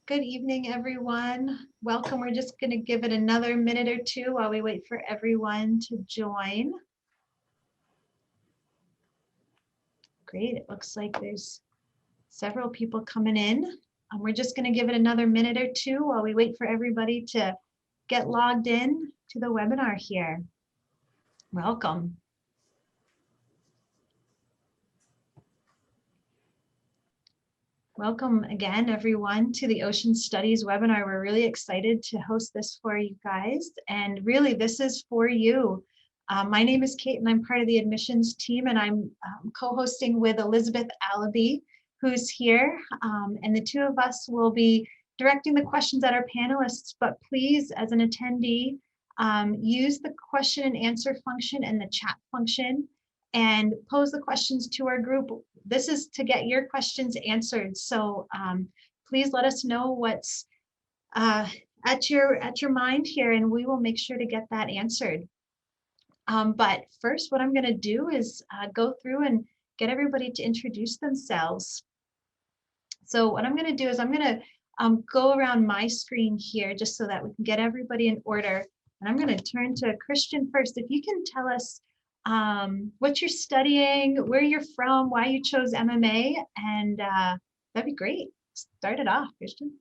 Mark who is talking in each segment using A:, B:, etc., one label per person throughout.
A: Good evening, everyone. Welcome. We're just going to give it another minute or two while we wait for everyone to join. Great. It looks like there's several people coming in. We're just going to give it another minute or two while we wait for everybody to get logged in to the webinar here. Welcome. Welcome again, everyone, to the Ocean Studies webinar. We're really excited to host this for you guys. And really, this is for you. My name is Kate, and I'm part of the admissions team, and I'm co-hosting with Elizabeth Allaby, who's here. And the two of us will be directing the questions at our panelists, but please, as an attendee, use the question and answer function and the chat function and pose the questions to our group. This is to get your questions answered. So please let us know what's at your mind here, and we will make sure to get that answered. But first, what I'm going to do is go through and get everybody to introduce themselves. So what I'm going to do is I'm going to go around my screen here just so that we can get everybody in order. And I'm going to turn to Christian first. If you can tell us what you're studying, where you're from, why you chose MMA, and that'd be great. Start it off, Christian.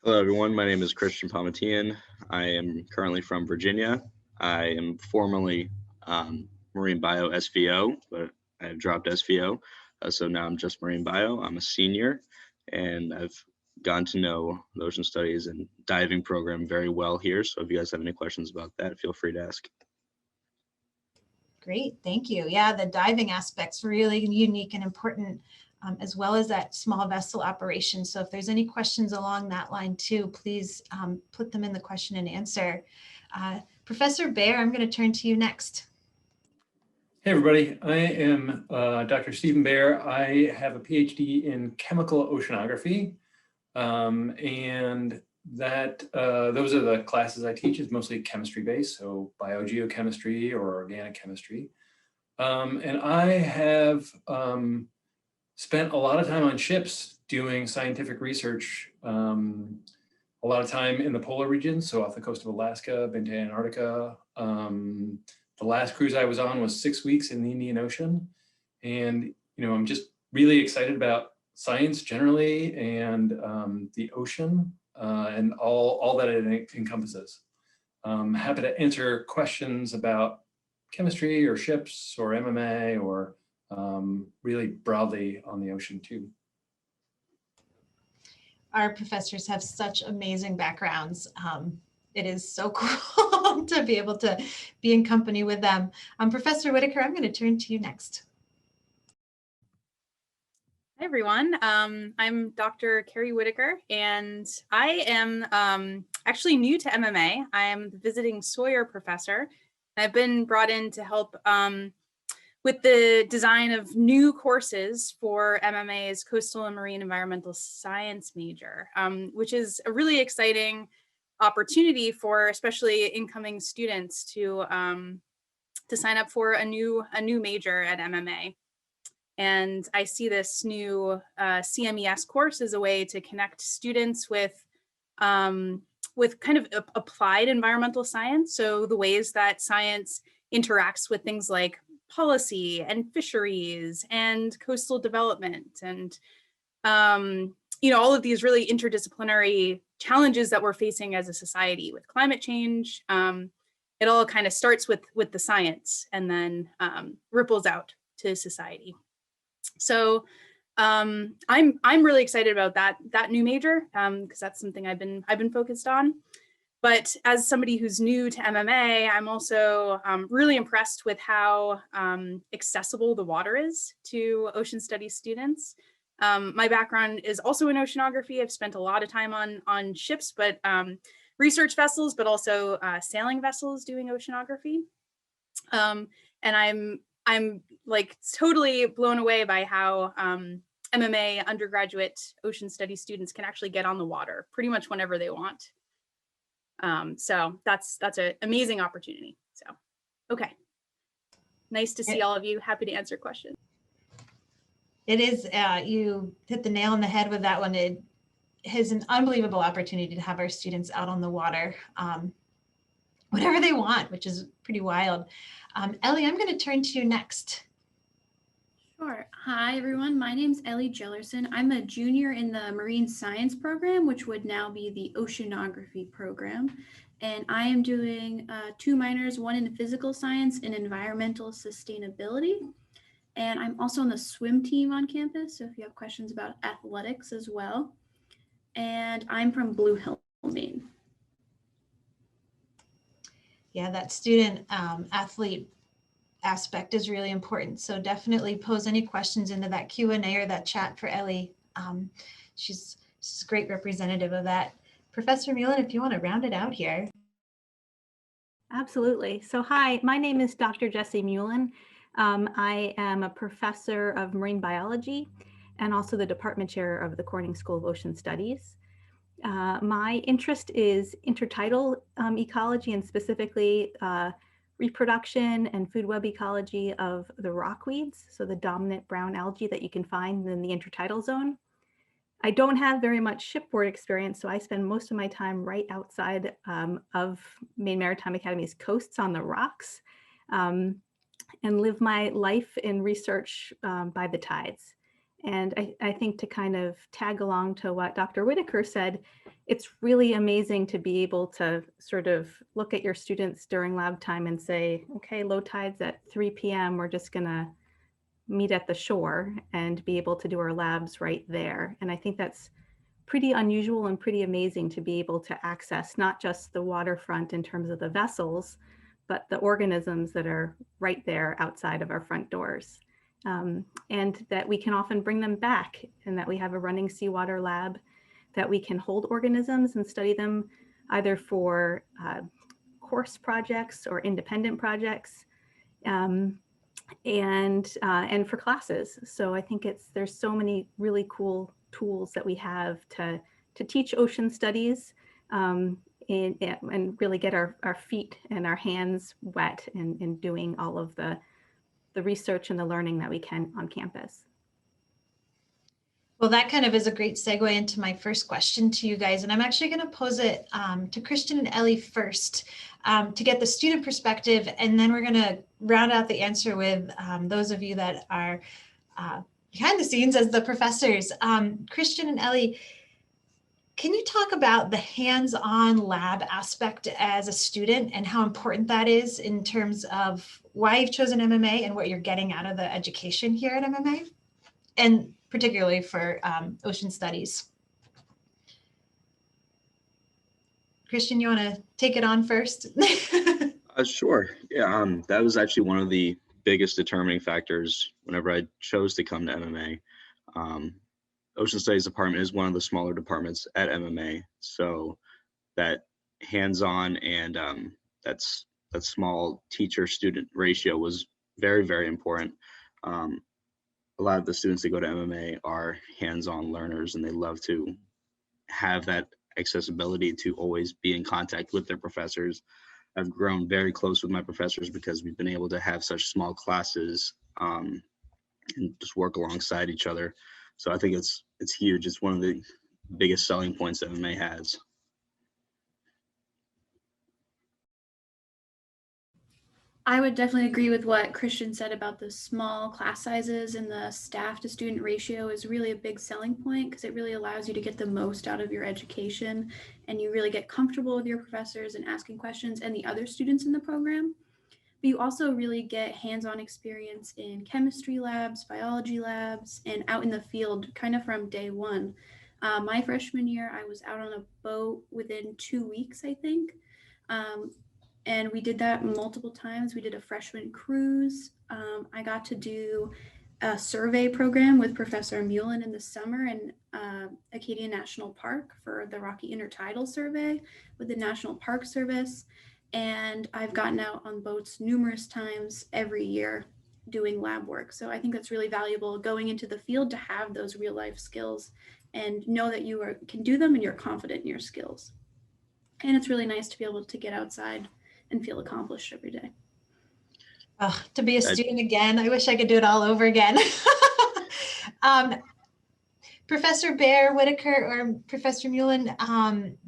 B: Hello, everyone. My name is Christian Palmatian. I am currently from Virginia. I am formerly Marine Bio SVO, but I have dropped SVO. So now I'm just Marine Bio. I'm a senior, and I've gotten to know the Ocean Studies and diving program very well here. So if you guys have any questions about that, feel free to ask.
A: Great, thank you. Yeah, the diving aspect's really unique and important, as well as that small vessel operation. So if there's any questions along that line too, please put them in the question and answer. Professor Baer, I'm going to turn to you next.
C: Hey everybody, I am Dr. Stephen Baer. I have a PhD in chemical oceanography, and that those are the classes I teach. Is mostly chemistry based, so biogeochemistry or organic chemistry. And I have spent a lot of time on ships doing scientific research, a lot of time in the polar regions, so off the coast of Alaska, been to Antarctica. The last cruise I was on was 6 weeks in the Indian Ocean. And, I'm just really excited about science generally and the ocean and all that it encompasses. Happy to answer questions about chemistry or ships or MMA or really broadly on the ocean too.
A: Our professors have such amazing backgrounds. It is so cool to be able to be in company with them. Professor Whitaker, I'm going to turn to you next.
D: Hi, everyone. I'm Dr. Carrie Whitaker, and I am actually new to MMA. I am the visiting Sawyer professor. I've been brought in to help with the design of new courses for MMA's Coastal and Marine Environmental Science major, which is a really exciting opportunity for especially incoming students to sign up for a new major at MMA. And I see this new CMES course as a way to connect students with kind of applied environmental science. So the ways that science interacts with things like policy and fisheries and coastal development and all of these really interdisciplinary challenges that we're facing as a society with climate change. It all kind of starts with the science and then ripples out to society. So I'm really excited about that new major because that's something I've been focused on. But as somebody who's new to MMA, I'm also really impressed with how accessible the water is to ocean studies students. My background is also in oceanography. I've spent a lot of time on ships, but research vessels, but also sailing vessels doing oceanography. And I'm like totally blown away by how MMA undergraduate ocean studies students can actually get on the water pretty much whenever they want. So that's an amazing opportunity. So, okay. Nice to see all of you. Happy to answer questions.
A: It is, you hit the nail on the head with that one. is an unbelievable opportunity to have our students out on the water, whatever they want, which is pretty wild. Ellie, I'm going to turn to you next.
E: Sure. Hi, everyone. My name's Ellie Jellerson. I'm a junior in the Marine Science program, which would now be the Oceanography program. And I am doing 2 minors, one in physical science and environmental sustainability. And I'm also on the swim team on campus, so if you have questions about athletics as well. And I'm from Blue Hill, Maine.
A: Yeah, that student athlete aspect is really important. So definitely pose any questions into that Q&A or that chat for Ellie. She's a great representative of that. Professor Mullen, if you want to round it out here.
F: Absolutely. So hi, my name is Dr. Jessie Mullen. I am a professor of marine biology and also the department chair of the Corning School of Ocean Studies. My interest is intertidal ecology, and specifically reproduction and food web ecology of the rockweeds, so the dominant brown algae that you can find in the intertidal zone. I don't have very much shipboard experience, so I spend most of my time right outside of Maine Maritime Academy's coasts on the rocks, and live my life in research by the tides. And I think, to kind of tag along to what Dr. Whitaker said, it's really amazing to be able to sort of look at your students during lab time and say, okay, low tides at 3 p.m., we're just gonna meet at the shore and be able to do our labs right there. And I think that's pretty unusual and pretty amazing to be able to access not just the waterfront in terms of the vessels, but the organisms that are right there outside of our front doors. And that we can often bring them back, and that we have a running seawater lab, that we can hold organisms and study them either for course projects or independent projects, and for classes. So I think there's so many really cool tools that we have to teach ocean studies, and really get our feet and our hands wet in doing all of the research and the learning that we can on campus.
A: Well, that kind of is a great segue into my first question to you guys. And I'm actually going to pose it to Christian and Ellie first to get the student perspective. And then we're going to round out the answer with those of you that are behind the scenes as the professors. Christian and Ellie, can you talk about the hands-on lab aspect as a student and how important that is in terms of why you've chosen MMA and what you're getting out of the education here at MMA? And particularly for ocean studies. Christian, you want to take it on first?
B: Sure. Yeah, that was actually one of the biggest determining factors whenever I chose to come to MMA. Ocean Studies department is one of the smaller departments at MMA, so that hands-on and that small teacher-student ratio was very, very important. A lot of the students that go to MMA are hands-on learners, and they love to have that accessibility to always be in contact with their professors. I've grown very close with my professors because we've been able to have such small classes and just work alongside each other. So I think it's huge. It's one of the biggest selling points that MMA has.
E: I would definitely agree with what Christian said about the small class sizes, and the staff to student ratio is really a big selling point because it really allows you to get the most out of your education, and you really get comfortable with your professors and asking questions and the other students in the program. But you also really get hands-on experience in chemistry labs, biology labs, and out in the field kind of from day one. My freshman year, I was out on a boat within 2 weeks, I think. And we did that multiple times. We did a freshman cruise. I got to do a survey program with Professor Mullen in the summer in Acadia National Park for the Rocky Intertidal Survey with the National Park Service. And I've gotten out on boats numerous times every year doing lab work. So I think that's really valuable going into the field to have those real life skills and know that you can do them and you're confident in your skills. And it's really nice to be able to get outside and feel accomplished every day.
A: Oh, to be a student again, I wish I could do it all over again. Professor Bear, Whitaker, or Professor Mullen,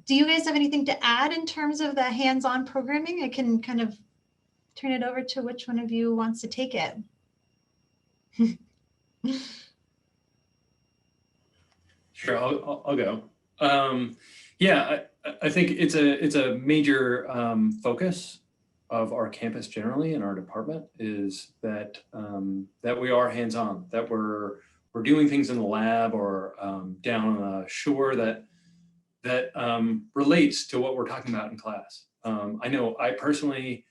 A: do you guys have anything to add in terms of the hands-on programming? I can kind of turn it over to which one of you wants to take it.
C: Sure, I'll go. Yeah, I think it's a major focus of our campus generally in our department is that that we are hands-on, that we're doing things in the lab or down on the shore that relates to what we're talking about in class. I know I personally,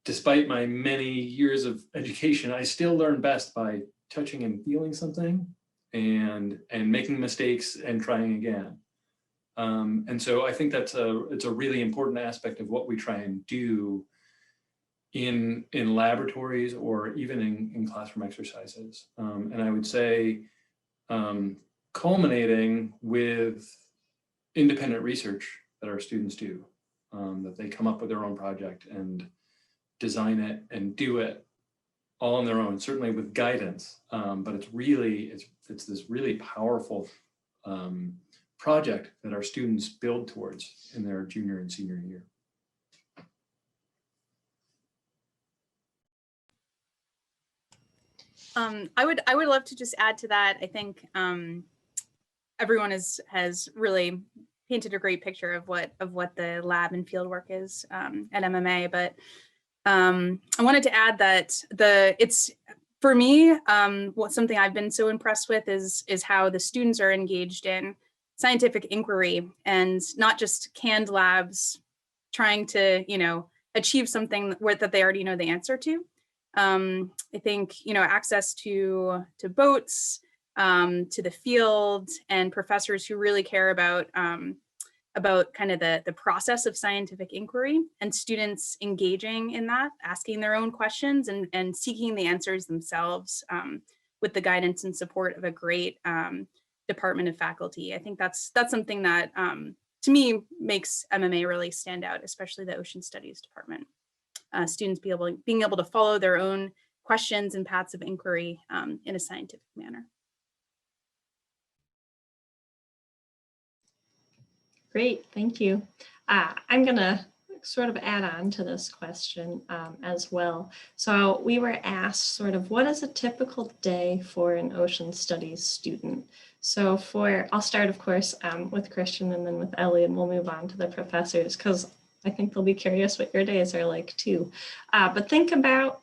C: despite my many years of education, I still learn best by touching and feeling something and making mistakes and trying again. And so I think it's a really important aspect of what we try and do in laboratories or even in classroom exercises. And I would say culminating with independent research that our students do, that they come up with their own project and design it and do it all on their own, certainly with guidance. But it's this really powerful project that our students build towards in their junior and senior year.
D: I would love to just add to that. I think everyone has really painted a great picture of what the lab and field work is at MMA. But I wanted to add that it's for me something I've been so impressed with is how the students are engaged in scientific inquiry and not just canned labs trying to achieve something that they already know the answer to. I think access to boats, to the field, and professors who really care about kind of the process of scientific inquiry, and students engaging in that, asking their own questions and seeking the answers themselves with the guidance and support of a great department of faculty. I think that's something that to me makes MMA really stand out, especially the Ocean Studies department. Students being able to follow their own questions and paths of inquiry in a scientific manner.
G: Great, thank you. I'm gonna sort of add on to this question as well. So we were asked sort of what is a typical day for an ocean studies student? So I'll start of course with Christian and then with Ellie, and we'll move on to the professors because I think they'll be curious what your days are like too. But think about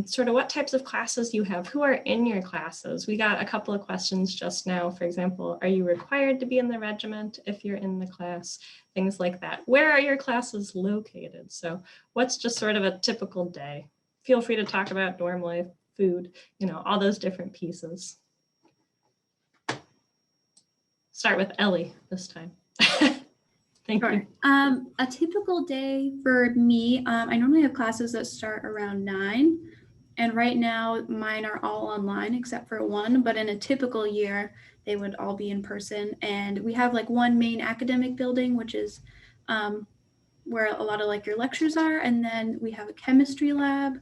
G: sort of what types of classes you have, who are in your classes. We got a couple of questions just now. For example, are you required to be in the regiment if you're in the class? Things like that. Where are your classes located? So what's just sort of a typical day? Feel free to talk about dorm life, food, all those different pieces. Start with Ellie this time. Thank you.
E: A typical day for me, I normally have classes that start around 9, and right now mine are all online except for one, but in a typical year, they would all be in person. And we have like one main academic building, which is where a lot of like your lectures are. And then we have a chemistry lab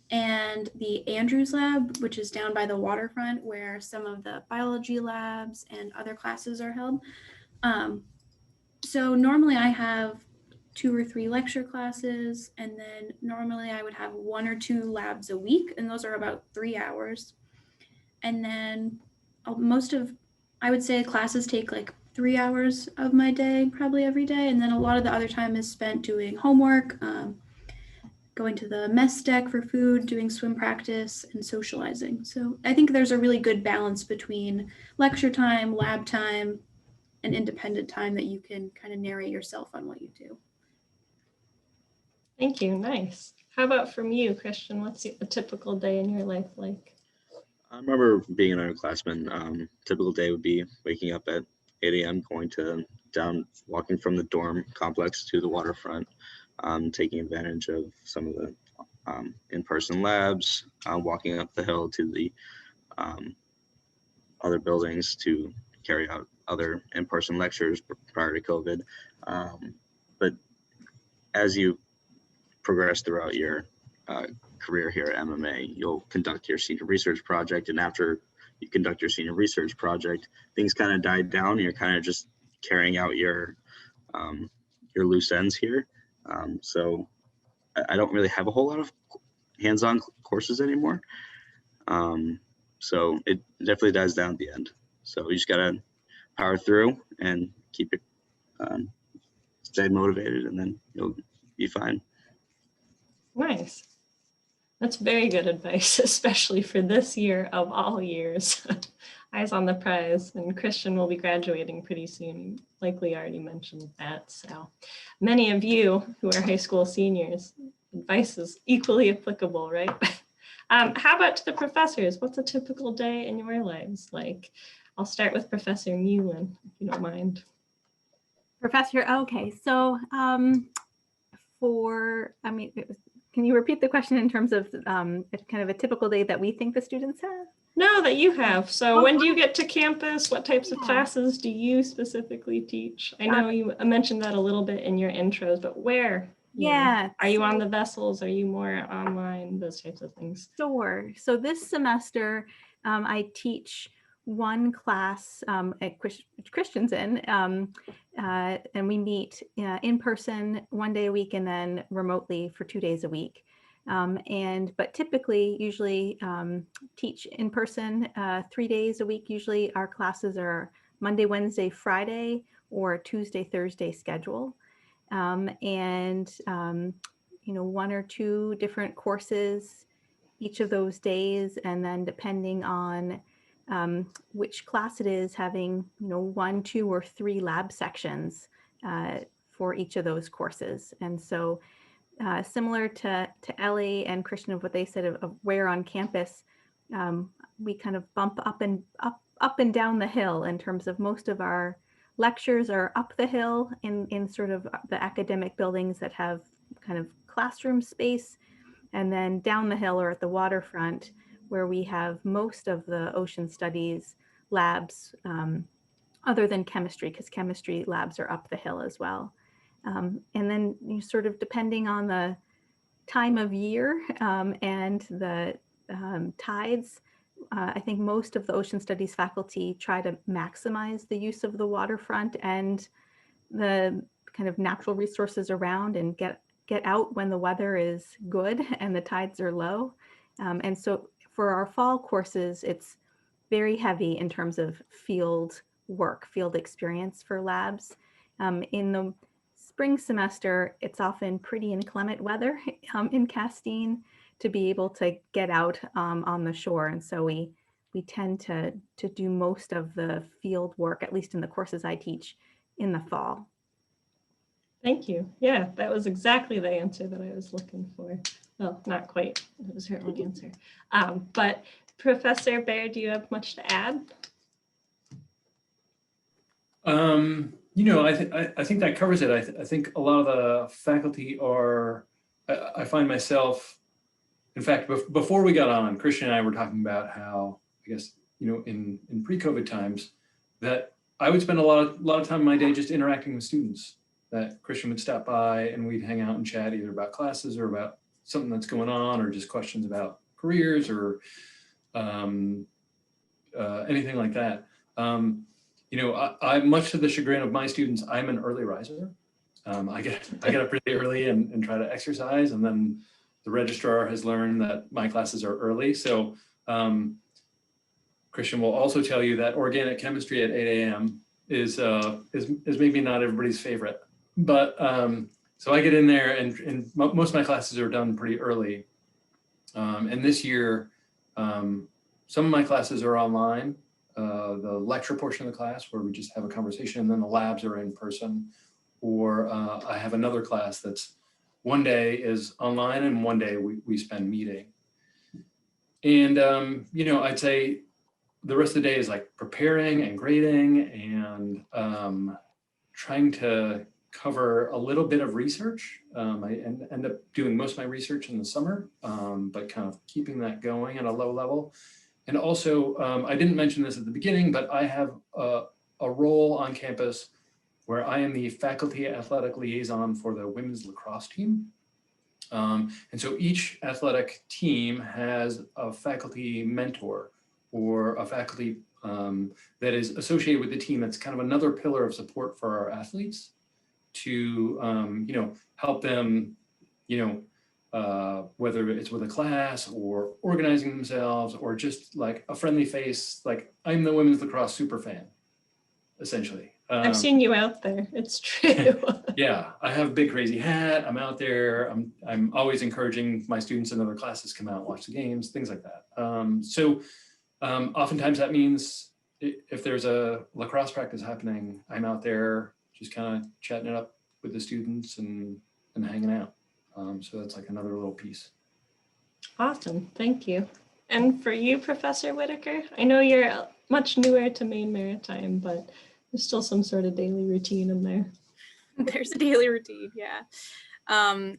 E: and the Andrews lab, which is down by the waterfront where some of the biology labs and other classes are held. So normally I have 2 or 3 lecture classes, and then normally I would have 1 or 2 labs a week, and those are about 3 hours. And then I would say classes take like 3 hours of my day, probably every day. And then a lot of the other time is spent doing homework, going to the mess deck for food, doing swim practice, and socializing. So I think there's a really good balance between lecture time, lab time, and independent time that you can kind of narrate yourself on what you do.
G: Thank you, nice. How about from you, Christian? What's a typical day in your life like?
B: I remember being an underclassman. Typical day would be waking up at 8 a.m., going walking from the dorm complex to the waterfront, taking advantage of some of the in-person labs, walking up the hill to the other buildings to carry out other in-person lectures prior to COVID. But as you progress throughout your career here at MMA, you'll conduct your senior research project, and after you conduct your senior research project, things kind of died down. And you're kind of just carrying out your loose ends here. So I don't really have a whole lot of hands-on courses anymore. So it definitely dies down at the end. So you just gotta power through and keep it, stay motivated, and then you'll be fine.
G: Nice. That's very good advice, especially for this year of all years. Eyes on the prize, and Christian will be graduating pretty soon. Likely already mentioned that. So many of you who are high school seniors, advice is equally applicable, right? How about to the professors? What's a typical day in your lives like? I'll start with Professor Mullen, if you don't mind.
F: Professor, okay, so can you repeat the question in terms of kind of a typical day that we think the students have?
G: No, that you have. So when do you get to campus? What types of classes do you specifically teach? I know you mentioned that a little bit in your intros, but where?
F: Yeah.
G: Are you on the vessels? Are you more online? Those types of things.
F: Sure. So this semester, I teach one class at Christian's in, and we meet in person 1 day a week and then remotely for 2 days a week. But typically, usually teach in person 3 days a week. Usually our classes are Monday, Wednesday, Friday, or Tuesday, Thursday schedule. One or two different courses each of those days. And then depending on which class it is, having 1, 2, or 3 lab sections for each of those courses. And so similar to Ellie and Christian of what they said of where on campus, we kind of bump up and down the hill in terms of most of our lectures are up the hill in sort of the academic buildings that have kind of classroom space, and then down the hill or at the waterfront where we have most of the ocean studies labs, other than chemistry, because chemistry labs are up the hill as well. And then sort of depending on the time of year and the tides, I think most of the ocean studies faculty try to maximize the use of the waterfront and the kind of natural resources around and get out when the weather is good and the tides are low. And so for our fall courses, it's very heavy in terms of field work, field experience for labs. In the spring semester, it's often pretty inclement weather in Castine to be able to get out on the shore. And so we tend to do most of the field work, at least in the courses I teach, in the fall.
G: Thank you. Yeah, that was exactly the answer that I was looking for. Well, not quite. It was her own answer. But Professor Baer, do you have much to add?
C: I think that covers it. I think a lot of the faculty are, I find myself, in fact, before we got on, Christian and I were talking about how, I guess, in pre-COVID times, that I would spend a lot of time in my day just interacting with students, that Christian would stop by and we'd hang out and chat either about classes or about something that's going on or just questions about careers or anything like that. I much to the chagrin of my students, I'm an early riser. I get up really early and try to exercise, and then the registrar has learned that my classes are early. So Christian will also tell you that organic chemistry at 8 a.m. is maybe not everybody's favorite, but so I get in there and most of my classes are done pretty early. And this year, some of my classes are online. The lecture portion of the class where we just have a conversation, and then the labs are in person, or I have another class that's one day is online and one day we spend meeting. And, I'd say the rest of the day is like preparing and grading and trying to cover a little bit of research. I end up doing most of my research in the summer, but kind of keeping that going at a low level. And also, I didn't mention this at the beginning, but I have a role on campus where I am the faculty athletic liaison for the women's lacrosse team. And so each athletic team has a faculty mentor or a faculty that is associated with the team that's kind of another pillar of support for our athletes to, help them, whether it's with a class or organizing themselves or just like a friendly face, like I'm the women's lacrosse super fan, essentially.
G: I've seen you out there. It's true.
C: Yeah, I have a big crazy hat. I'm out there. I'm always encouraging my students in other classes come out and watch the games, things like that. Oftentimes that means if there's a lacrosse practice happening, I'm out there just kind of chatting it up with the students and hanging out. So that's like another little piece.
G: Awesome, thank you. And for you, Professor Whitaker, I know you're much newer to Maine Maritime, but there's still some sort of daily routine in there.
D: There's a daily routine, yeah.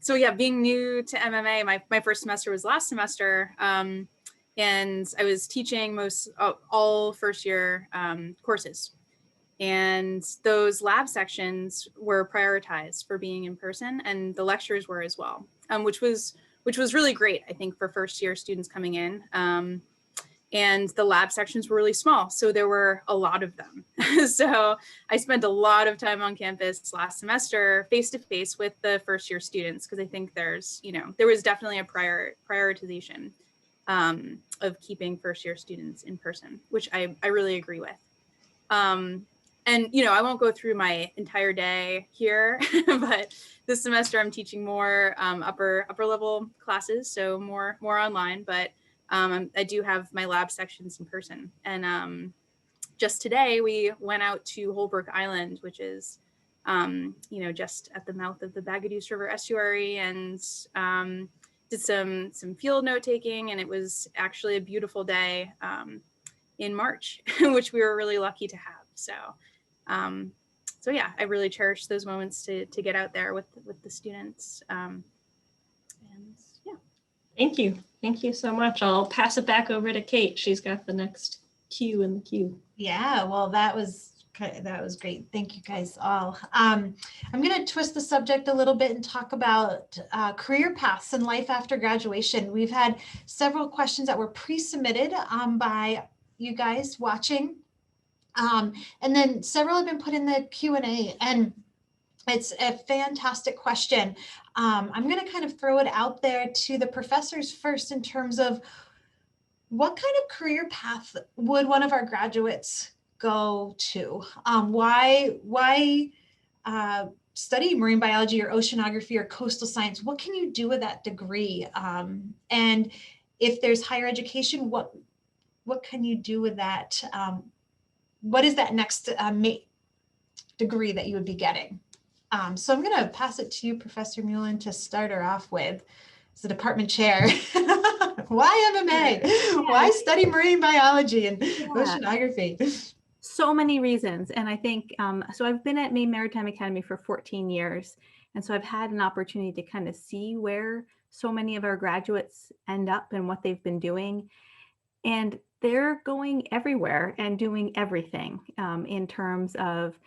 D: So yeah, being new to MMA, my first semester was last semester, and I was teaching all first year courses. And those lab sections were prioritized for being in person, and the lectures were as well, which was really great, I think, for first year students coming in. And the lab sections were really small, so there were a lot of them. So I spent a lot of time on campus last semester, face to face with the first year students, because I think there was definitely a prioritization of keeping first year students in person, which I really agree with. And I won't go through my entire day here, but this semester I'm teaching more upper level classes, so more online, but I do have my lab sections in person. And just today we went out to Holbrook Island, which is just at the mouth of the Bagaduce River estuary, and did some field note taking, and it was actually a beautiful day in March, which we were really lucky to have. So yeah, I really cherish those moments to get out there with the students. And yeah.
G: Thank you so much. I'll pass it back over to Kate. She's got the next cue in the queue.
A: Yeah, well, that was great. Thank you guys all. I'm going to twist the subject a little bit and talk about career paths and life after graduation. We've had several questions that were pre-submitted by you guys watching. And then several have been put in the Q&A, and it's a fantastic question. I'm going to kind of throw it out there to the professors first in terms of what kind of career path would one of our graduates go to? Why study marine biology or oceanography or coastal science? What can you do with that degree? And if there's higher education, what can you do with that? What is that next degree that you would be getting? So I'm going to pass it to you, Professor Mullen, to start her off with as the department chair. Why MMA? Yeah. Why study marine biology and oceanography?
F: So many reasons. And I think, so I've been at Maine Maritime Academy for 14 years. And so I've had an opportunity to kind of see where so many of our graduates end up and what they've been doing. And they're going everywhere and doing everything in terms of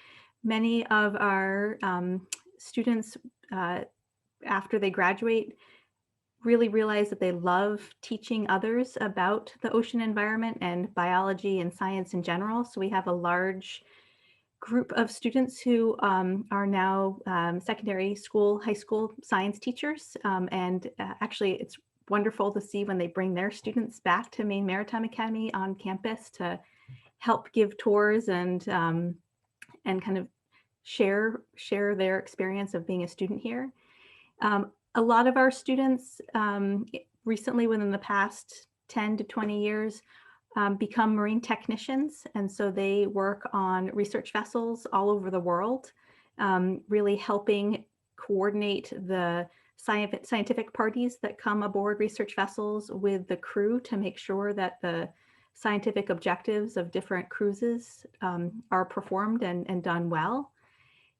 F: many of our students after they graduate really realize that they love teaching others about the ocean environment and biology and science in general. So we have a large group of students who are now secondary school, high school science teachers. Actually, it's wonderful to see when they bring their students back to Maine Maritime Academy on campus to help give tours and kind of share their experience of being a student here. A lot of our students recently, within the past 10 to 20 years, become marine technicians. And so they work on research vessels all over the world, really helping coordinate the scientific parties that come aboard research vessels with the crew to make sure that the scientific objectives of different cruises are performed and done well.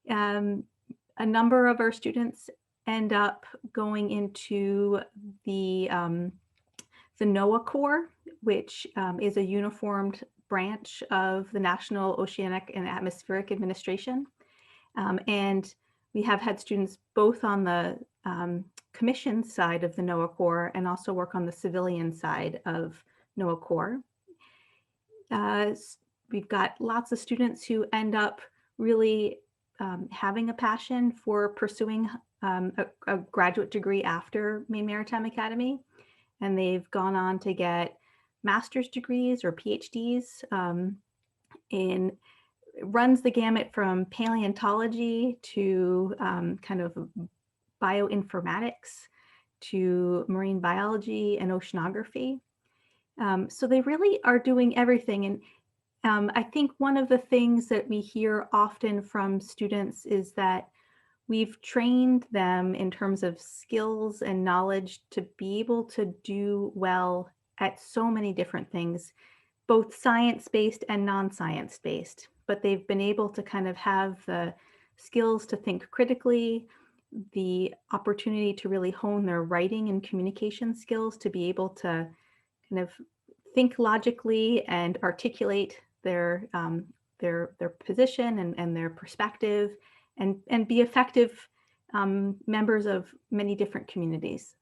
F: A number of our students end up going into the NOAA Corps, which is a uniformed branch of the National Oceanic and Atmospheric Administration. And we have had students both on the commission side of the NOAA Corps and also work on the civilian side of NOAA Corps. We've got lots of students who end up really having a passion for pursuing a graduate degree after Maine Maritime Academy. And they've gone on to get master's degrees or PhDs in runs the gamut from paleontology to kind of bioinformatics to marine biology and oceanography. So they really are doing everything. And I think one of the things that we hear often from students is that we've trained them in terms of skills and knowledge to be able to do well at so many different things, both science-based and non-science-based, but they've been able to kind of have the skills to think critically, the opportunity to really hone their writing and communication skills to be able to kind of think logically and articulate their position and their perspective and be effective members of many different communities.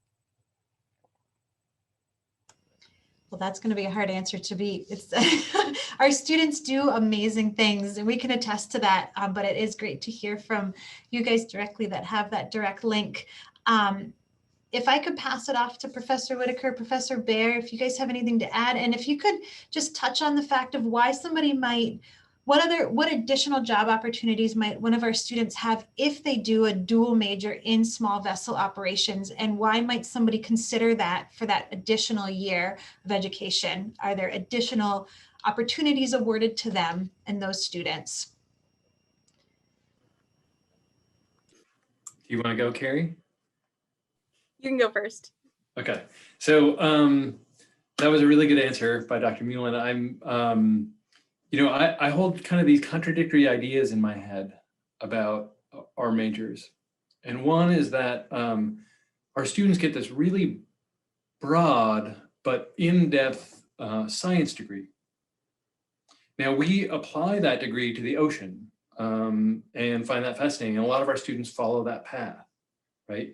A: Well, that's going to be a hard answer to beat. It's our students do amazing things, and we can attest to that. But it is great to hear from you guys directly that have that direct link. If I could pass it off to Professor Whitaker, Professor Baer, if you guys have anything to add, and if you could just touch on the fact of why somebody might, what additional job opportunities might one of our students have if they do a dual major in small vessel operations, and why might somebody consider that for that additional year of education? Are there additional opportunities awarded to them and those students?
C: Do you want to go, Carrie?
D: You can go first.
C: Okay, so that was a really good answer by Dr. Mullen. I'm, I hold kind of these contradictory ideas in my head about our majors. And one is that our students get this really broad but in-depth science degree. Now we apply that degree to the ocean and find that fascinating. And a lot of our students follow that path, right?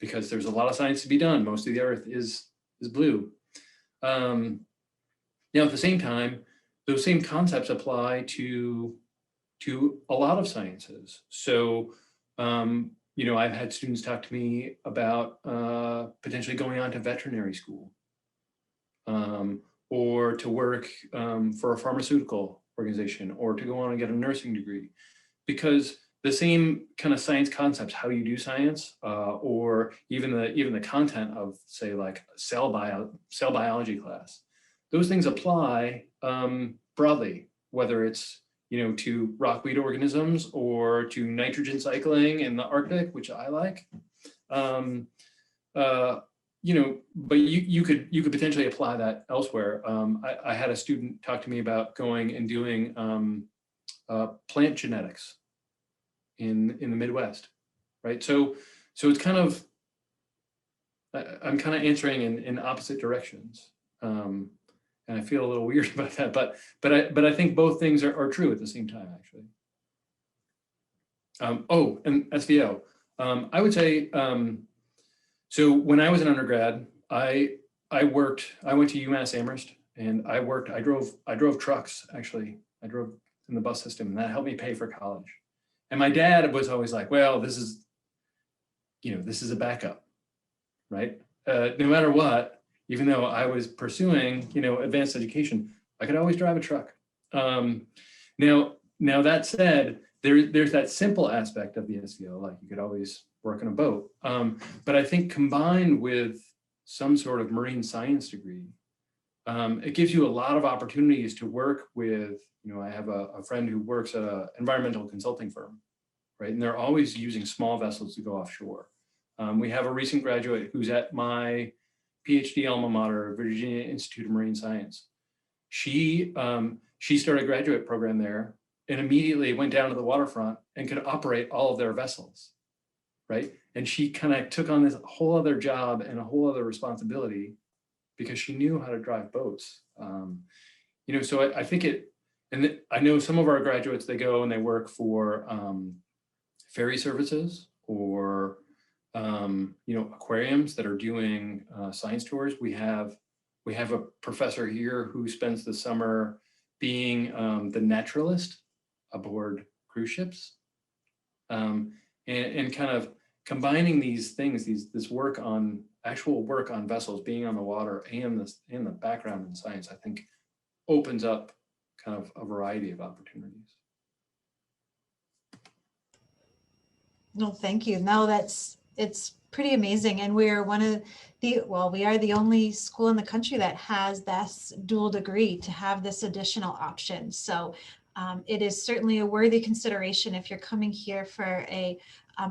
C: Because there's a lot of science to be done. Most of the earth is blue. Now at the same time, those same concepts apply to a lot of sciences. So, I've had students talk to me about potentially going on to veterinary school or to work for a pharmaceutical organization or to go on and get a nursing degree, because the same kind of science concepts, how you do science, or even the content of, say, like cell biology class, those things apply broadly, whether it's to rockweed organisms or to nitrogen cycling in the Arctic, which I like. But you could potentially apply that elsewhere. I had a student talk to me about going and doing plant genetics in the Midwest, right? So it's kind of, I'm kind of answering in opposite directions. And I feel a little weird about that, but I think both things are true at the same time, actually. And SVO. I would say, so when I was an undergrad, I went to UMass Amherst, and I drove trucks, actually. I drove in the bus system, and that helped me pay for college. And my dad was always like, well, this is a backup, right? No matter what, even though I was pursuing, advanced education, I could always drive a truck. Now that said, there's that simple aspect of the SVO, like you could always work on a boat. But I think combined with some sort of marine science degree, it gives you a lot of opportunities to work with, I have a friend who works at an environmental consulting firm, right? And they're always using small vessels to go offshore. We have a recent graduate who's at my PhD alma mater, Virginia Institute of Marine Science. She started a graduate program there and immediately went down to the waterfront and could operate all of their vessels, right? And she kind of took on this whole other job and a whole other responsibility because she knew how to drive boats. So I think and I know some of our graduates, they go and they work for ferry services or aquariums that are doing science tours. We have a professor here who spends the summer being the naturalist aboard cruise ships, and kind of combining these things, this work on actual work on vessels, being on the water, and the background in science, I think opens up kind of a variety of opportunities.
A: No, thank you. No, it's pretty amazing. And we are we are the only school in the country that has this dual degree to have this additional option. So it is certainly a worthy consideration if you're coming here for a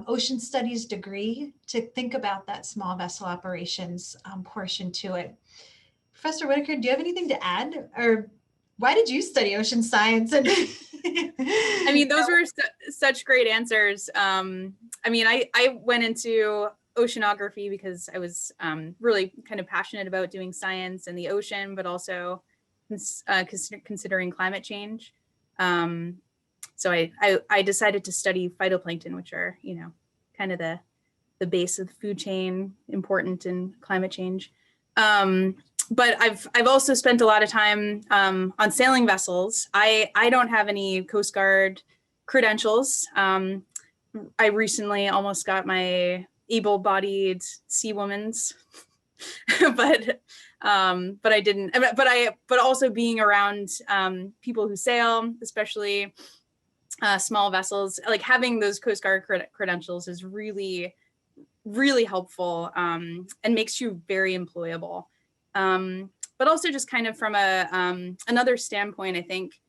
A: ocean studies degree to think about that small vessel operations portion to it. Professor Whitaker, do you have anything to add, or why did you study ocean science? And
D: I mean, those were such great answers. I mean, I went into oceanography because I was really kind of passionate about doing science and the ocean, but also considering climate change. So I decided to study phytoplankton, which are, you know, kind of the base of the food chain, important in climate change. But I've also spent a lot of time on sailing vessels. I don't have any Coast Guard credentials. I recently almost got my able-bodied seawoman's, but I didn't. But also being around people who sail, especially small vessels, like having those Coast Guard credentials is really, really helpful and makes you very employable. But also just kind of from another standpoint, I think,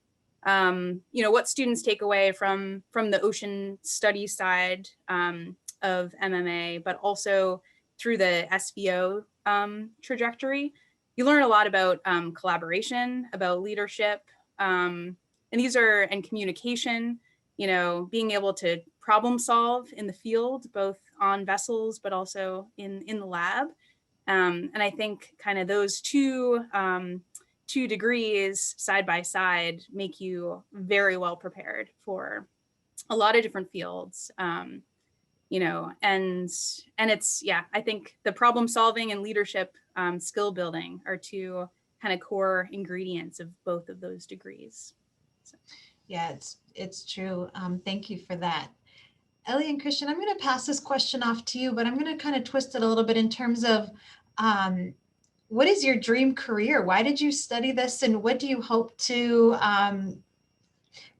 D: you know, what students take away from the ocean study side of MMA, but also through the SVO trajectory, you learn a lot about collaboration, about leadership, and communication, you know, being able to problem solve in the field, both on vessels, but also in the lab. And I think kind of those two degrees side by side make you very well prepared for a lot of different fields, you know, and it's, yeah, I think the problem solving and leadership skill building are two kind of core ingredients of both of those degrees. So.
A: Yeah, it's true. Thank you for that. Ellie and Christian, I'm going to pass this question off to you, but I'm going to kind of twist it a little bit in terms of what is your dream career? Why did you study this, and what do you hope to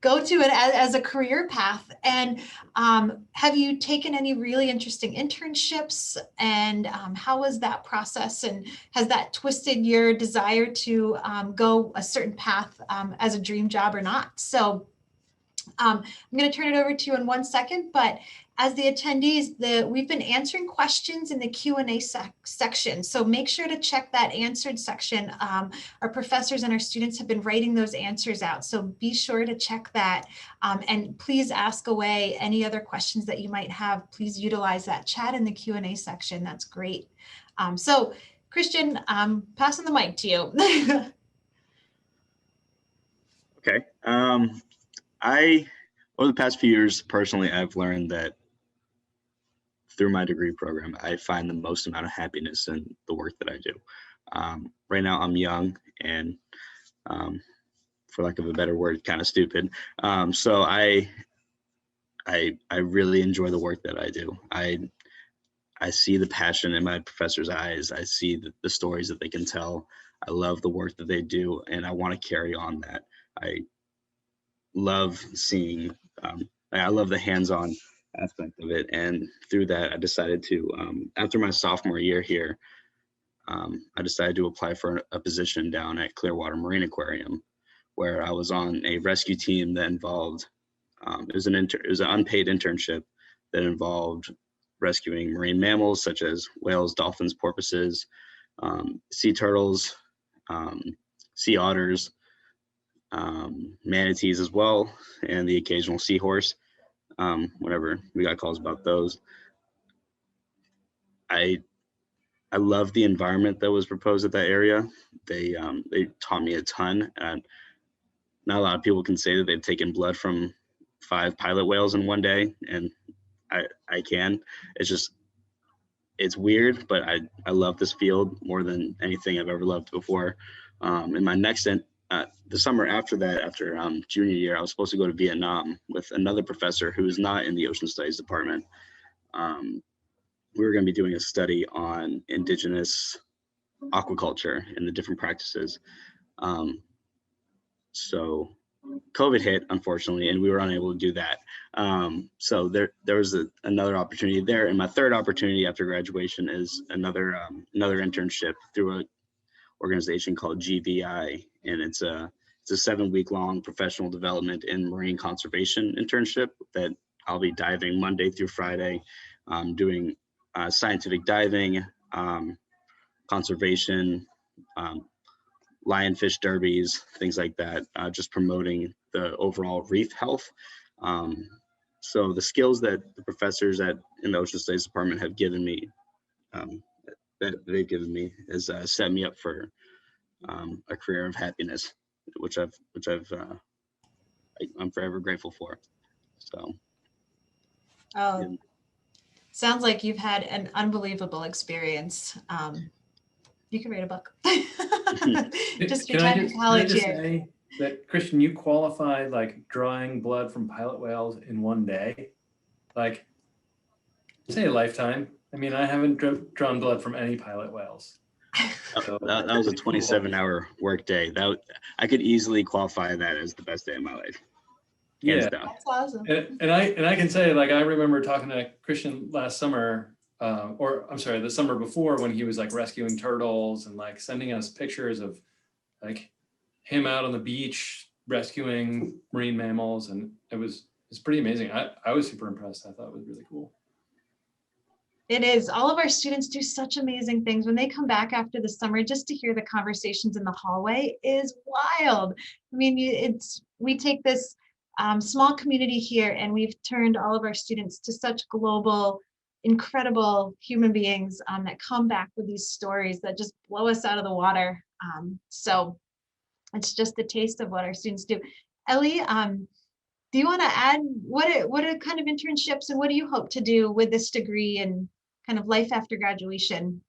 A: go to it as a career path? And have you taken any really interesting internships, and how was that process, and has that twisted your desire to go a certain path as a dream job or not? So I'm going to turn it over to you in 1 second, but as the attendees, we've been answering questions in the Q&A section, so make sure to check that answered section. Our professors and our students have been writing those answers out, so be sure to check that, and please ask away any other questions that you might have. Please utilize that chat in the Q&A section. That's great. So Christian, passing the mic to you.
B: Okay. Over the past few years, personally, I've learned that through my degree program, I find the most amount of happiness in the work that I do. Right now, I'm young and, for lack of a better word, kind of stupid. So I really enjoy the work that I do. I see the passion in my professors' eyes. I see the stories that they can tell. I love the work that they do, and I want to carry on that. I love seeing, I love the hands-on aspect of it. And through that, I decided to, after my sophomore year here, I decided to apply for a position down at Clearwater Marine Aquarium, where I was on a rescue team that involved, it was an unpaid internship that involved rescuing marine mammals such as whales, dolphins, porpoises, sea turtles, sea otters, manatees as well, and the occasional seahorse, whenever we got calls about those. I love the environment that was proposed at that area. They taught me a ton, and not a lot of people can say that they've taken blood from 5 pilot whales in one day, and I can. It's weird, but I love this field more than anything I've ever loved before. In my next the summer after that, after junior year, I was supposed to go to Vietnam with another professor who is not in the Ocean Studies department. We were going to be doing a study on indigenous aquaculture and the different practices. So COVID hit, unfortunately, and we were unable to do that. So there was another opportunity there. And my third opportunity after graduation is another internship through an organization called GVI. And it's a 7-week-long professional development in marine conservation internship that I'll be diving Monday through Friday, doing scientific diving, conservation, lionfish derbies, things like that, just promoting the overall reef health. So the skills that the professors in the Ocean Studies Department have given me, that they've given me, has set me up for a career of happiness, which I'm forever grateful for. So.
A: Oh,
B: Yeah.
A: sounds like you've had an unbelievable experience. You can read a book. Just your time in college here.
C: Say that, Christian, you qualified like drawing blood from pilot whales in one day, like say a lifetime. I mean, I haven't drawn blood from any pilot whales. So,
B: that was a 27-hour work day. I could easily qualify that as the best day of my life.
C: Yeah,
A: that's awesome.
C: And I can say, like, I remember talking to Christian last summer, or I'm sorry, the summer before, when he was like rescuing turtles and like sending us pictures of like him out on the beach rescuing marine mammals, and it's pretty amazing. I was super impressed. I thought it was really cool.
A: It is. All of our students do such amazing things. When they come back after the summer, just to hear the conversations in the hallway is wild. I mean, we take this small community here, and we've turned all of our students to such global, incredible human beings that come back with these stories that just blow us out of the water. So it's just a taste of what our students do. Ellie, do you want to add what are kind of internships and what do you hope to do with this degree and kind of life after graduation?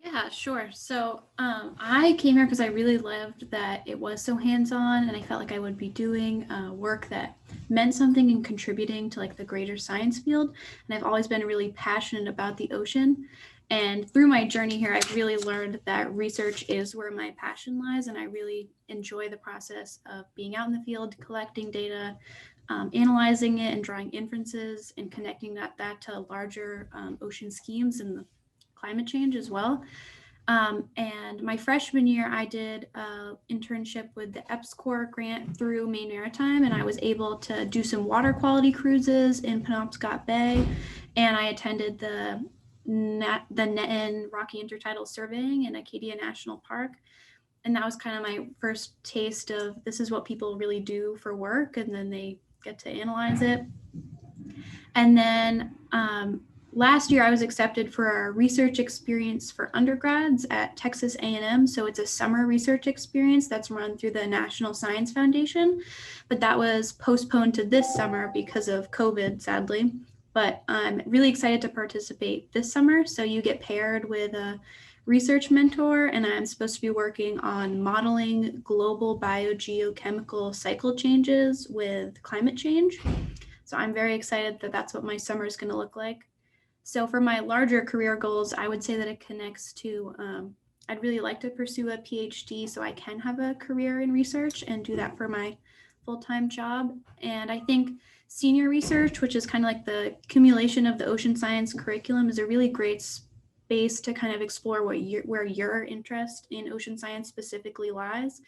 E: Yeah, sure. So I came here because I really loved that it was so hands-on, and I felt like I would be doing work that meant something and contributing to like the greater science field. And I've always been really passionate about the ocean. And through my journey here, I've really learned that research is where my passion lies, and I really enjoy the process of being out in the field, collecting data, analyzing it, and drawing inferences, and connecting that to larger ocean schemes and the climate change as well. And my freshman year, I did an internship with the EPSCoR grant through Maine Maritime, and I was able to do some water quality cruises in Penobscot Bay, and I attended the Netton Rocky Intertidal Surveying in Acadia National Park. And that was kind of my first taste of this is what people really do for work, and then they get to analyze it. And then last year I was accepted for a research experience for undergrads at Texas A&M. So it's a summer research experience that's run through the National Science Foundation, but that was postponed to this summer because of COVID, sadly. But I'm really excited to participate this summer. So you get paired with a research mentor, and I'm supposed to be working on modeling global biogeochemical cycle changes with climate change. So I'm very excited that that's what my summer is going to look like. So for my larger career goals, I would say that it connects to, I'd really like to pursue a PhD so I can have a career in research and do that for my full-time job. And I think senior research, which is kind of like the accumulation of the ocean science curriculum, is a really great space to kind of explore where your interest in ocean science specifically lies,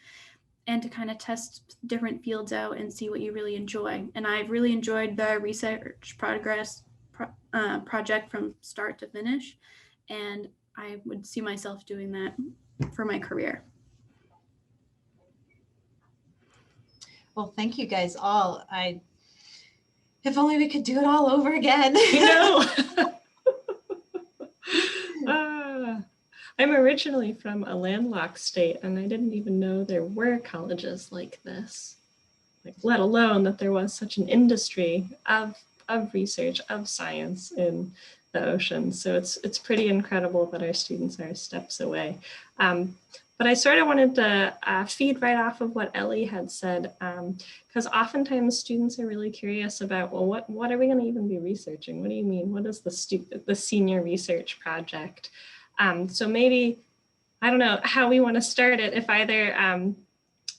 E: and to kind of test different fields out and see what you really enjoy. And I've really enjoyed the research project from start to finish, and I would see myself doing that for my career.
A: Well, thank you guys all. If only we could do it all over again.
G: I'm originally from a landlocked state, and I didn't even know there were colleges like this, like, let alone that there was such an industry of research, of science in the ocean. So it's pretty incredible that our students are steps away. But I sort of wanted to feed right off of what Ellie had said, because oftentimes students are really curious about, well, what are we going to even be researching? What do you mean? What is the senior research project? So maybe, I don't know how we want to start it, if either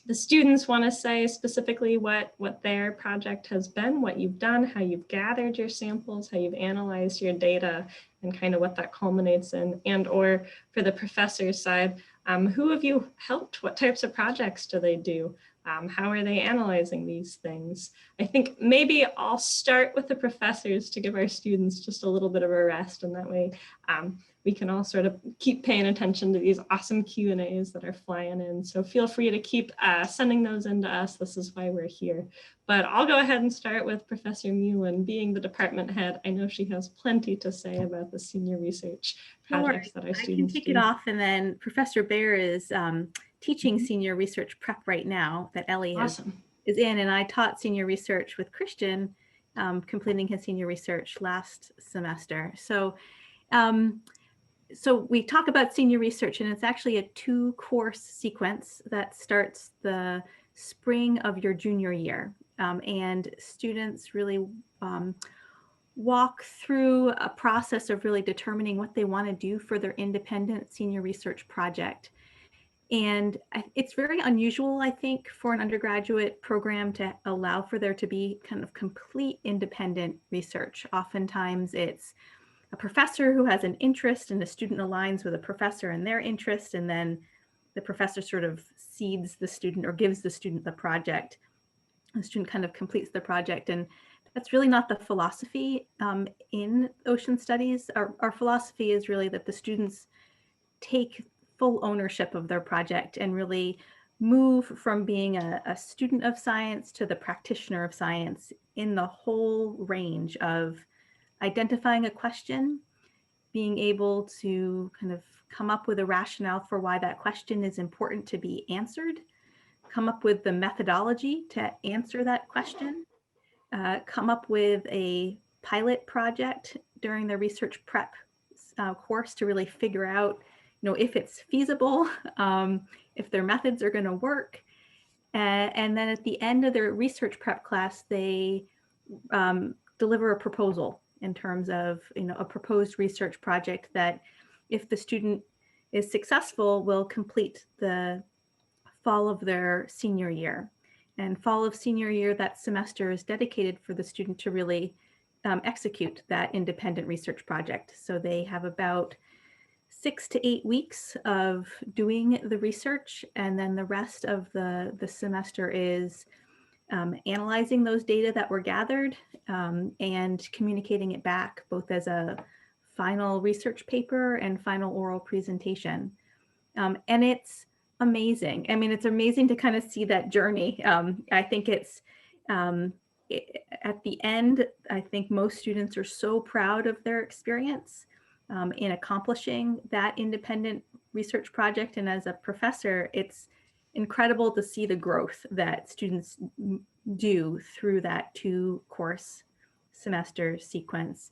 G: the students want to say specifically what their project has been, what you've done, how you've gathered your samples, how you've analyzed your data, and kind of what that culminates in, and or for the professor's side, who have you helped? What types of projects do they do? How are they analyzing these things? I think maybe I'll start with the professors to give our students just a little bit of a rest, and that way we can all sort of keep paying attention to these awesome Q&As that are flying in. So feel free to keep sending those in to us. This is why we're here. But I'll go ahead and start with Professor Mullen. Being the department head, I know she has plenty to say about the senior research projects that our students do.
F: I can kick it off, and then Professor Bear is teaching senior research prep right now that Ellie is in, and I taught senior research with Christian, completing his senior research last semester. So we talk about senior research, and it's actually a 2-course sequence that starts the spring of your junior year. And students really walk through a process of really determining what they want to do for their independent senior research project. And it's very unusual, I think, for an undergraduate program to allow for there to be kind of complete independent research. Oftentimes it's a professor who has an interest and the student aligns with a professor in their interest, and then the professor sort of seeds the student or gives the student the project. The student kind of completes the project, and that's really not the philosophy in ocean studies. Our philosophy is really that the students take full ownership of their project and really move from being a student of science to the practitioner of science in the whole range of identifying a question, being able to kind of come up with a rationale for why that question is important to be answered, come up with the methodology to answer that question, come up with a pilot project during the research prep course to really figure out, if it's feasible, if their methods are going to work. And then at the end of their research prep class, they deliver a proposal in terms of, a proposed research project that, if the student is successful, will complete the fall of their senior year. And fall of senior year, that semester is dedicated for the student to really execute that independent research project. So they have about 6 to 8 weeks of doing the research, and then the rest of the semester is analyzing those data that were gathered and communicating it back both as a final research paper and final oral presentation. And it's amazing. I mean, it's amazing to kind of see that journey. I think it's at the end, I think most students are so proud of their experience in accomplishing that independent research project. And as a professor, it's incredible to see the growth that students do through that 2-course semester sequence.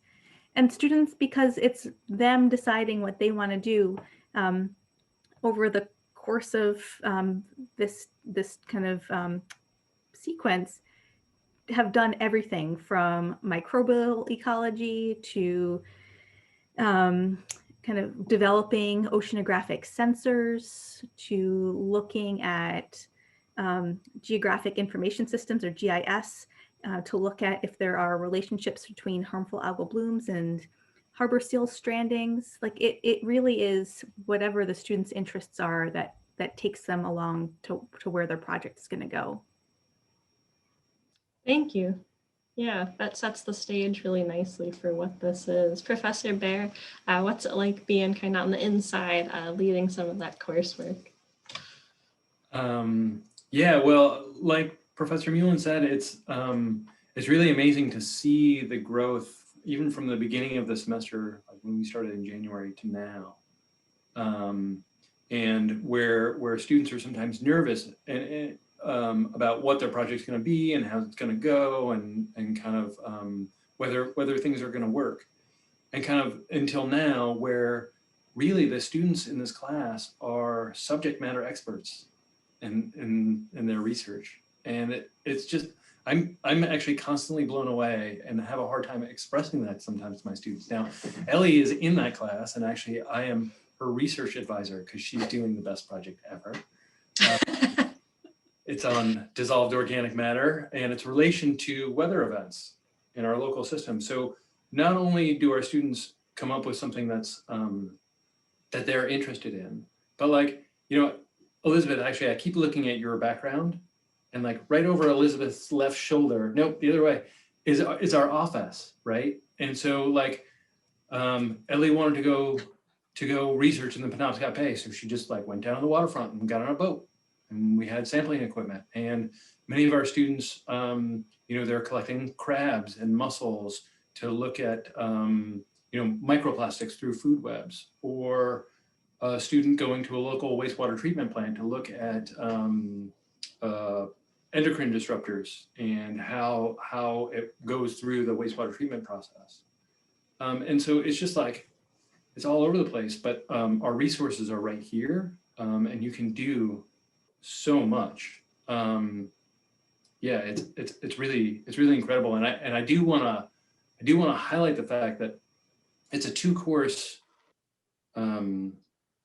F: And students, because it's them deciding what they want to do over the course of this kind of sequence, have done everything from microbial ecology to kind of developing oceanographic sensors, to looking at geographic information systems, or GIS, to look at if there are relationships between harmful algal blooms and harbor seal strandings. Like it really is whatever the students' interests are that takes them along to where their project is going to go.
G: Thank you. Yeah, that sets the stage really nicely for what this is. Professor Bear, what's it like being kind of on the inside, leading some of that coursework?
C: Yeah, well, like Professor Mullen said, it's really amazing to see the growth, even from the beginning of the semester, like when we started in January to now, and where students are sometimes nervous and about what their project's going to be and how it's going to go, and kind of whether things are going to work, and kind of until now where really the students in this class are subject matter experts in their research. And it's just, I'm actually constantly blown away and have a hard time expressing that sometimes to my students. Now, Ellie is in that class, and actually I am her research advisor because she's doing the best project ever. It's on dissolved organic matter and its relation to weather events in our local system. So not only do our students come up with something that's that they're interested in, but like, you know, Elizabeth, actually, I keep looking at your background, and like right over Elizabeth's left shoulder, nope, the other way, is our office, right? And so like, Ellie wanted to go research in the Penobscot Bay, so she just like went down to the waterfront and got on a boat, and we had sampling equipment. And many of our students, you know, they're collecting crabs and mussels to look at, you know, microplastics through food webs, or a student going to a local wastewater treatment plant to look at endocrine disruptors and how it goes through the wastewater treatment process. And so it's just like, it's all over the place, but our resources are right here, and you can do so much. Yeah, it's really incredible, and I do want to highlight the fact that it's a 2-course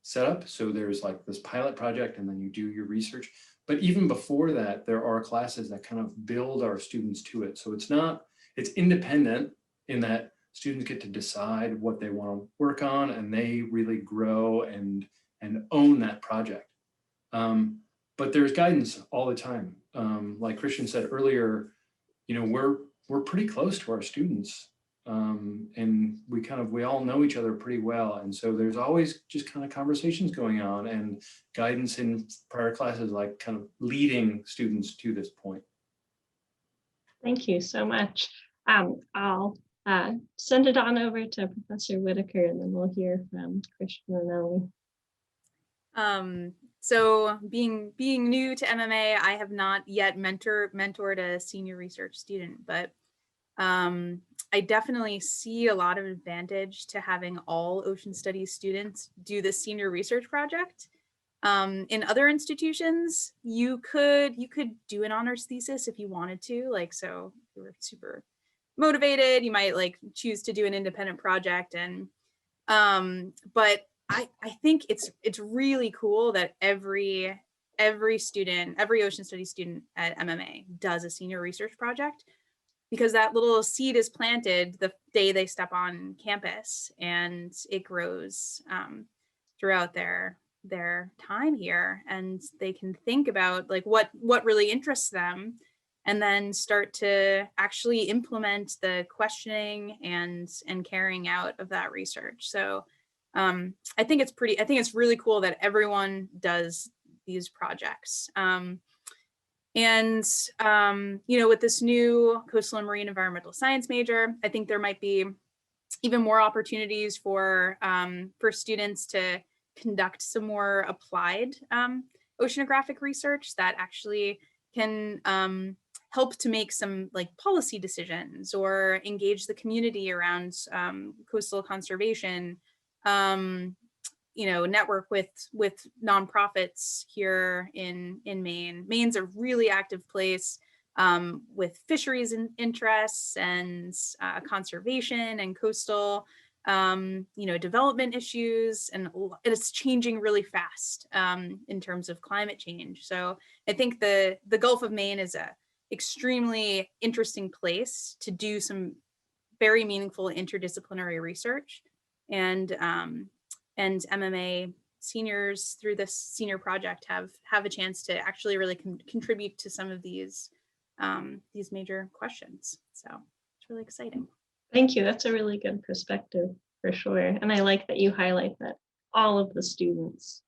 C: setup. So there's like this pilot project, and then you do your research. But even before that, there are classes that kind of build our students to it. So it's independent in that students get to decide what they want to work on, and they really grow and own that project. But there's guidance all the time. Like Christian said earlier, you know, we're pretty close to our students, and we all know each other pretty well. And so there's always just kind of conversations going on and guidance in prior classes, like kind of leading students to this point.
G: Thank you so much. I'll send it on over to Professor Whitaker, and then we'll hear from Christian and Ellie.
D: So being new to MMA, I have not yet mentored a senior research student, but I definitely see a lot of advantage to having all ocean studies students do the senior research project. In other institutions, you could do an honors thesis if you wanted to, like, so if you were super motivated, you might like choose to do an independent project. And but I think it's really cool that every ocean studies student at MMA does a senior research project, because that little seed is planted the day they step on campus, and it grows throughout their time here, and they can think about like what really interests them, and then start to actually implement the questioning and carrying out of that research. So I think it's really cool that everyone does these projects. And, you know, with this new coastal and marine environmental science major, I think there might be even more opportunities for students to conduct some more applied oceanographic research that actually can help to make some like policy decisions or engage the community around coastal conservation, you know, network with nonprofits here in Maine. Maine's a really active place with fisheries interests and conservation and coastal, you know, development issues, and it's changing really fast in terms of climate change. So I think the Gulf of Maine is a extremely interesting place to do some very meaningful interdisciplinary research. And MMA seniors through this senior project have a chance to actually really contribute to some of these major questions. So it's really exciting.
G: Thank you. That's a really good perspective for sure. And I like that you highlight that all of the students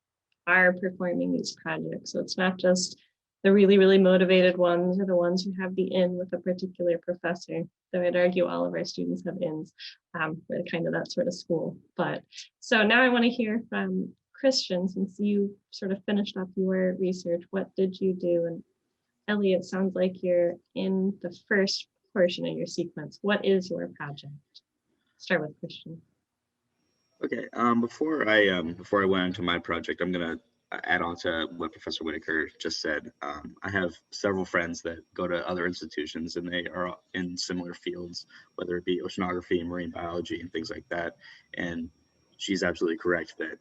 G: are performing these projects. So it's not just the really, really motivated ones or the ones who have the in with a particular professor. Though I'd argue all of our students have ins. We're kind of that sort of school. But so now I want to hear from Christian, since you sort of finished up your research. What did you do? And Ellie, it sounds like you're in the first portion of your sequence. What is your project? Start with Christian.
B: Okay. Before I went into my project, I'm gonna add on to what Professor Whitaker just said. I have several friends that go to other institutions, and they are in similar fields, whether it be oceanography, marine biology, and things like that. And she's absolutely correct that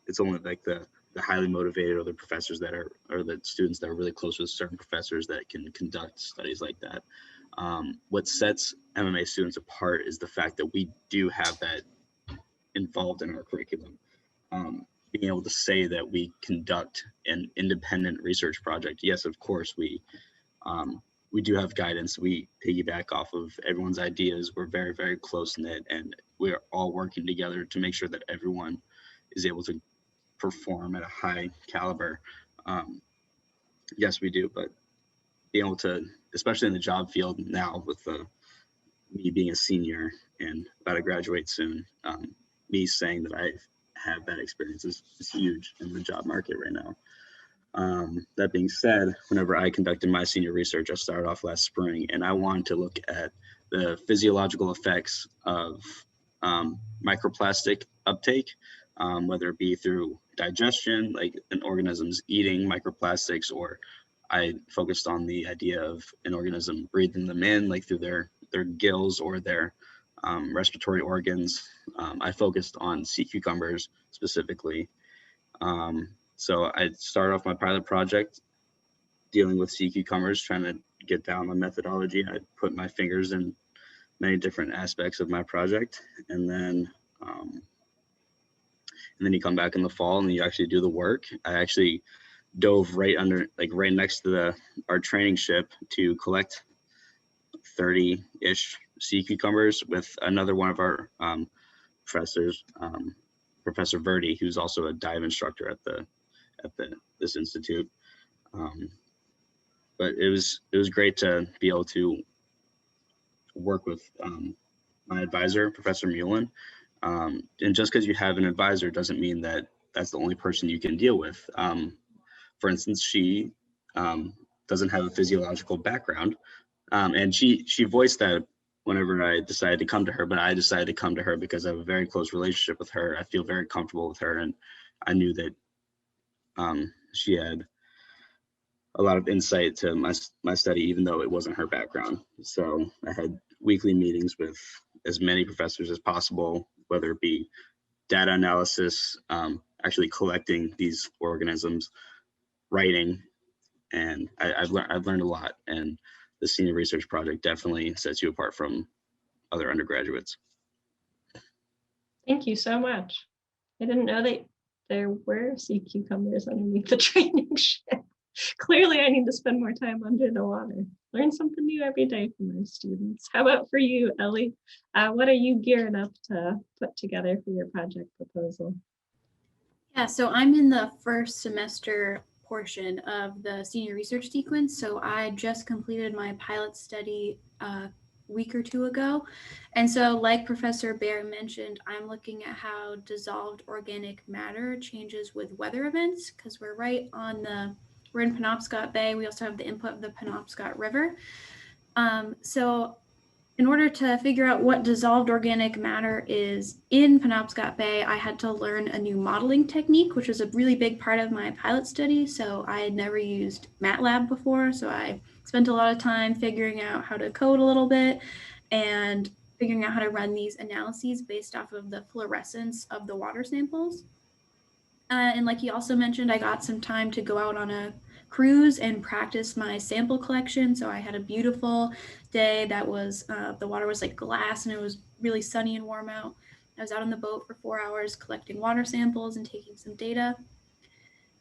B: it's only like the highly motivated or the professors that are, or the students that are really close with certain professors that can conduct studies like that. What sets MMA students apart is the fact that we do have that involved in our curriculum. Being able to say that we conduct an independent research project. Yes, of course, we do have guidance. We piggyback off of everyone's ideas. We're very, very close knit, and we're all working together to make sure that everyone is able to perform at a high caliber. Yes, we do, but being able to, especially in the job field now with me being a senior and about to graduate soon, me saying that I have that experience is huge in the job market right now. That being said, whenever I conducted my senior research, I started off last spring, and I wanted to look at the physiological effects of microplastic uptake, whether it be through digestion, like an organism's eating microplastics, or I focused on the idea of an organism breathing them in, like through their gills or their respiratory organs. I focused on sea cucumbers specifically. So I started off my pilot project dealing with sea cucumbers, trying to get down the methodology. I put my fingers in many different aspects of my project, and then you come back in the fall and you actually do the work. I actually dove right under, like right next to our training ship to collect 30-ish sea cucumbers with another one of our professors, Professor Verdi, who's also a dive instructor at this institute. But it was great to be able to work with my advisor, Professor Mullen. And just because you have an advisor doesn't mean that that's the only person you can deal with. For instance, she doesn't have a physiological background, and she voiced that whenever I decided to come to her. But I decided to come to her because I have a very close relationship with her. I feel very comfortable with her, and I knew that she had a lot of insight to my study, even though it wasn't her background. So I had weekly meetings with as many professors as possible, whether it be data analysis, actually collecting these organisms, writing, and I've learned a lot. And the senior research project definitely sets you apart from other undergraduates.
G: Thank you so much. I didn't know that there were sea cucumbers underneath the training ship. Clearly, I need to spend more time under the water. Learn something new every day from our students. How about for you, Ellie? What are you gearing up to put together for your project proposal?
E: Yeah, so I'm in the first semester portion of the senior research sequence. So I just completed my pilot study a week or two ago. And so like Professor Bear mentioned, I'm looking at how dissolved organic matter changes with weather events, because we're in Penobscot Bay. We also have the input of the Penobscot River. So in order to figure out what dissolved organic matter is in Penobscot Bay, I had to learn a new modeling technique, which was a really big part of my pilot study. So I had never used MATLAB before. So I spent a lot of time figuring out how to code a little bit and figuring out how to run these analyses based off of the fluorescence of the water samples. And like he also mentioned, I got some time to go out on a cruise and practice my sample collection. So I had a beautiful day that was, the water was like glass and it was really sunny and warm out. I was out on the boat for 4 hours collecting water samples and taking some data.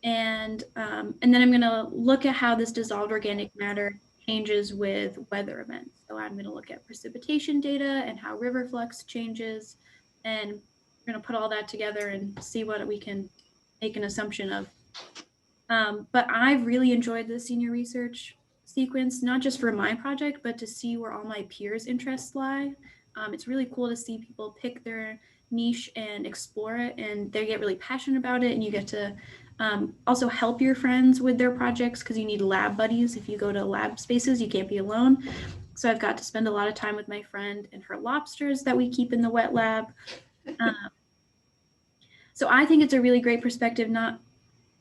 E: And then I'm gonna look at how this dissolved organic matter changes with weather events. So I'm gonna look at precipitation data and how river flux changes. And we're gonna put all that together and see what we can make an assumption of. But I've really enjoyed the senior research sequence, not just for my project, but to see where all my peers' interests lie. It's really cool to see people pick their niche and explore it, and they get really passionate about it, and you get to also help your friends with their projects, because you need lab buddies. If you go to lab spaces, you can't be alone. So I've got to spend a lot of time with my friend and her lobsters that we keep in the wet lab. So I think it's a really great perspective, not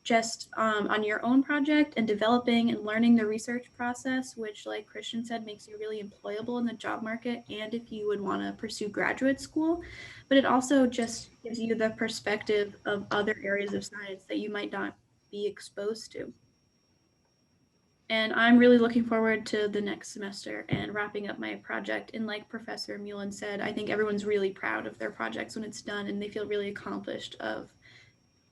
E: just on your own project and developing and learning the research process, which, like Christian said, makes you really employable in the job market and if you would want to pursue graduate school. But it also just gives you the perspective of other areas of science that you might not be exposed to. And I'm really looking forward to the next semester and wrapping up my project. And like Professor Mullen said, I think everyone's really proud of their projects when it's done and they feel really accomplished of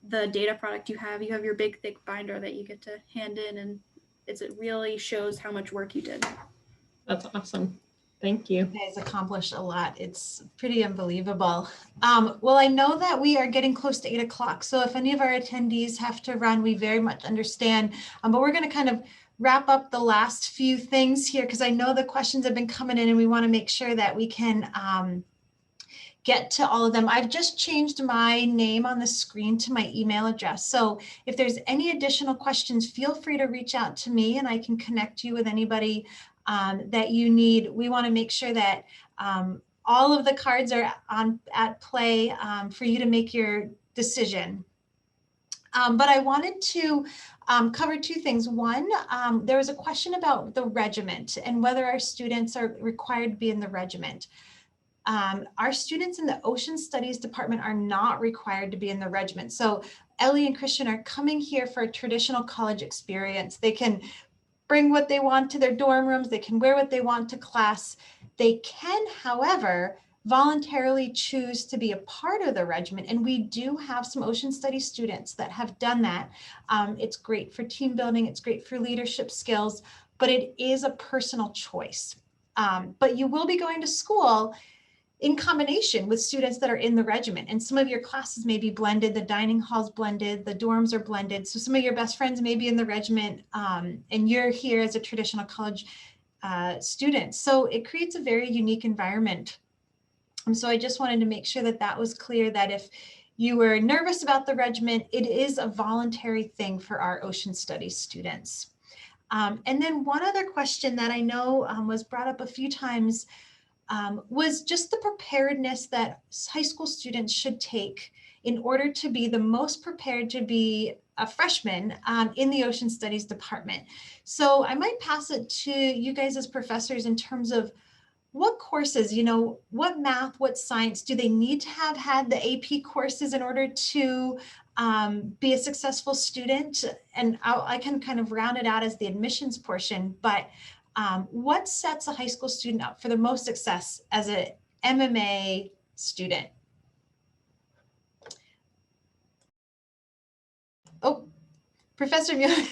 E: the data product you have. You have your big thick binder that you get to hand in, and it really shows how much work you did.
G: That's awesome. Thank you.
A: You guys accomplished a lot. It's pretty unbelievable. Well, I know that we are getting close to 8 o'clock. So if any of our attendees have to run, we very much understand. But we're going to kind of wrap up the last few things here because I know the questions have been coming in and we want to make sure that we can get to all of them. I've just changed my name on the screen to my email address. So if there's any additional questions, feel free to reach out to me and I can connect you with anybody that you need. We want to make sure that all of the cards are at play for you to make your decision. But I wanted to cover two things. One, there was a question about the regiment and whether our students are required to be in the regiment. Our students in the Ocean Studies Department are not required to be in the regiment. So Ellie and Christian are coming here for a traditional college experience. They can bring what they want to their dorm rooms. They can wear what they want to class. They can, however, voluntarily choose to be a part of the regiment. And we do have some Ocean Studies students that have done that. It's great for team building. It's great for leadership skills, but it is a personal choice. But you will be going to school in combination with students that are in the regiment. And some of your classes may be blended, the dining hall's blended, the dorms are blended. So some of your best friends may be in the regiment and you're here as a traditional college student. So it creates a very unique environment. And so I just wanted to make sure that that was clear, that if you were nervous about the regiment, it is a voluntary thing for our Ocean Studies students. And then one other question that I know was brought up a few times was just the preparedness that high school students should take in order to be the most prepared to be a freshman in the Ocean Studies Department. So I might pass it to you guys as professors in terms of what courses, you know, what math, what science, do they need to have had the AP courses in order to be a successful student? And I can kind of round it out as the admissions portion, but what sets a high school student up for the most success as an MMA student? Oh, Professor Mueller.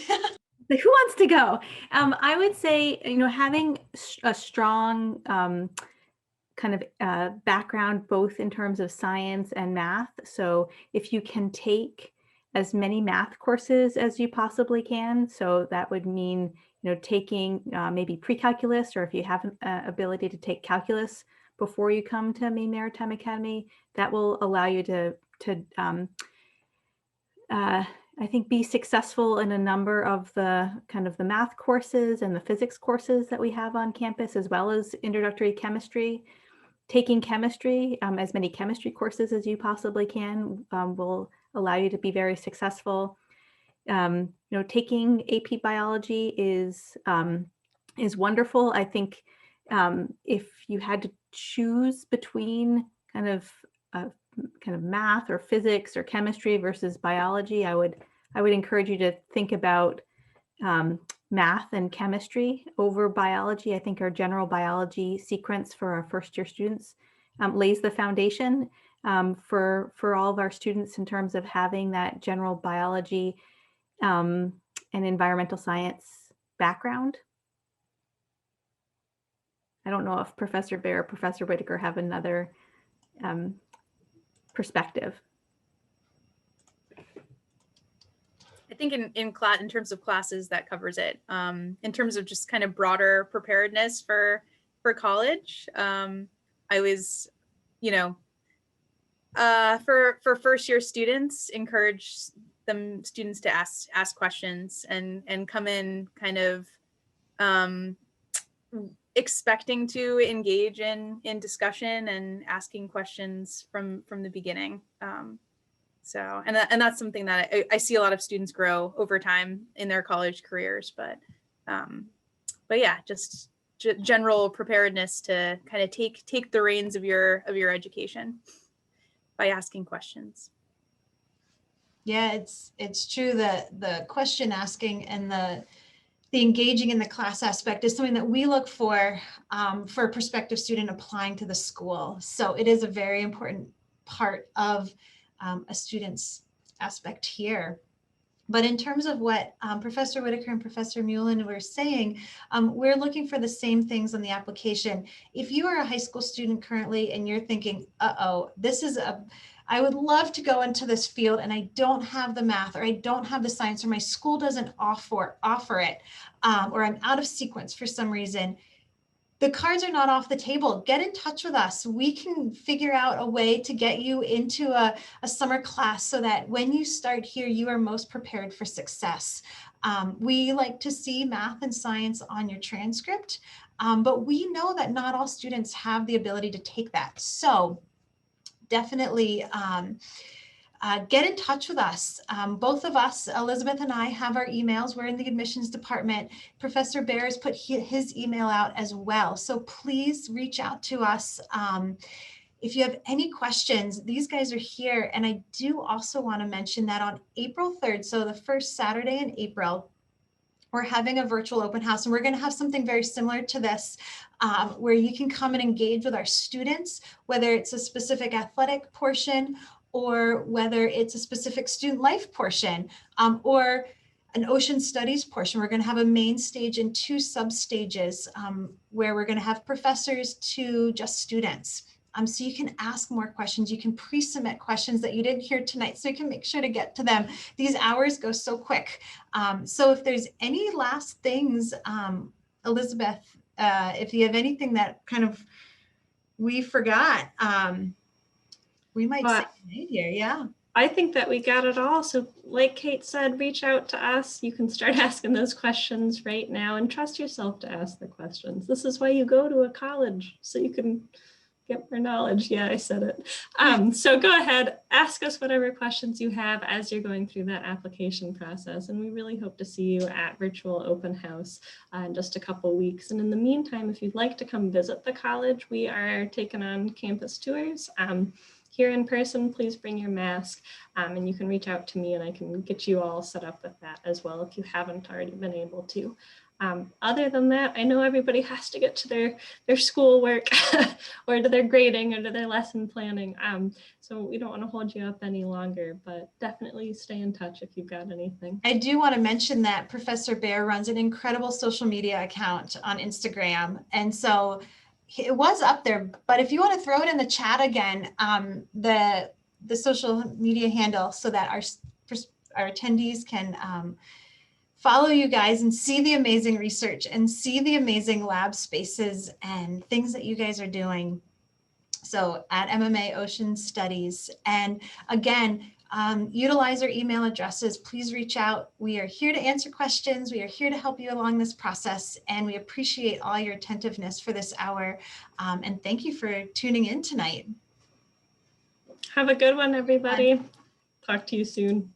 F: Who wants to go? I would say, you know, having a strong kind of background, both in terms of science and math. So if you can take as many math courses as you possibly can, so that would mean, you know, taking maybe pre-calculus, or if you have an ability to take calculus before you come to Maine Maritime Academy, that will allow you to I think be successful in a number of the kind of the math courses and the physics courses that we have on campus, as well as introductory chemistry. Taking chemistry, as many chemistry courses as you possibly can, will allow you to be very successful. You know, taking AP biology is wonderful. I think if you had to choose between kind of math or physics or chemistry versus biology, I would encourage you to think about math and chemistry over biology. I think our general biology sequence for our first year students lays the foundation for all of our students in terms of having that general biology and environmental science background. I don't know if Professor Baer or Professor Whitaker have another perspective.
D: I think in terms of classes, that covers it. In terms of just kind of broader preparedness for college, I was, you know, for first year students, encourage students to ask questions and come in kind of expecting to engage in discussion and asking questions from the beginning. So, and that's something that I see a lot of students grow over time in their college careers, but yeah, just general preparedness to kind of take the reins of your education by asking questions.
A: Yeah, it's true that the question asking and the engaging in the class aspect is something that we look for a prospective student applying to the school. So it is a very important part of a student's aspect here. But in terms of what Professor Whitaker and Professor Mullen were saying, we're looking for the same things on the application. If you are a high school student currently and you're thinking, uh-oh, I would love to go into this field and I don't have the math, or I don't have the science, or my school doesn't offer it, or I'm out of sequence for some reason, the cards are not off the table. Get in touch with us. We can figure out a way to get you into a summer class so that when you start here, you are most prepared for success. We like to see math and science on your transcript, but we know that not all students have the ability to take that. So definitely get in touch with us. Both of us, Elizabeth and I, have our emails. We're in the admissions department. Professor Bear has put his email out as well. So please reach out to us. If you have any questions, these guys are here. And I do also want to mention that on April 3rd, so the first Saturday in April, we're having a virtual open house, and we're going to have something very similar to this, where you can come and engage with our students, whether it's a specific athletic portion or whether it's a specific student life portion, or an ocean studies portion. We're going to have a main stage and 2 sub stages where we're going to have professors to just students. So you can ask more questions. You can pre-submit questions that you didn't hear tonight, so you can make sure to get to them. These hours go so quick. So if there's any last things, Elizabeth, if you have anything that kind of we forgot, we might say goodnight here. Yeah.
G: I think that we got it all. So like Kate said, reach out to us. You can start asking those questions right now and trust yourself to ask the questions. This is why you go to a college, so you can get more knowledge. Yeah, I said it. So go ahead, ask us whatever questions you have as you're going through that application process. And we really hope to see you at Virtual Open House in just a couple weeks. And in the meantime, if you'd like to come visit the college, we are taking on campus tours. Here in person, please bring your mask, and you can reach out to me and I can get you all set up with that as well if you haven't already been able to. Other than that, I know everybody has to get to their schoolwork or to their grading or to their lesson planning. So we don't want to hold you up any longer, but definitely stay in touch if you've got anything.
A: I do want to mention that Professor Bear runs an incredible social media account on Instagram. And so it was up there, but if you want to throw it in the chat again, the social media handle, so that our attendees can follow you guys and see the amazing research and see the amazing lab spaces and things that you guys are doing. So at MMA Ocean Studies. And again, utilize our email addresses. Please reach out. We are here to answer questions. We are here to help you along this process. And we appreciate all your attentiveness for this hour. And thank you for tuning in tonight.
G: Have a good one, everybody. Talk to you soon.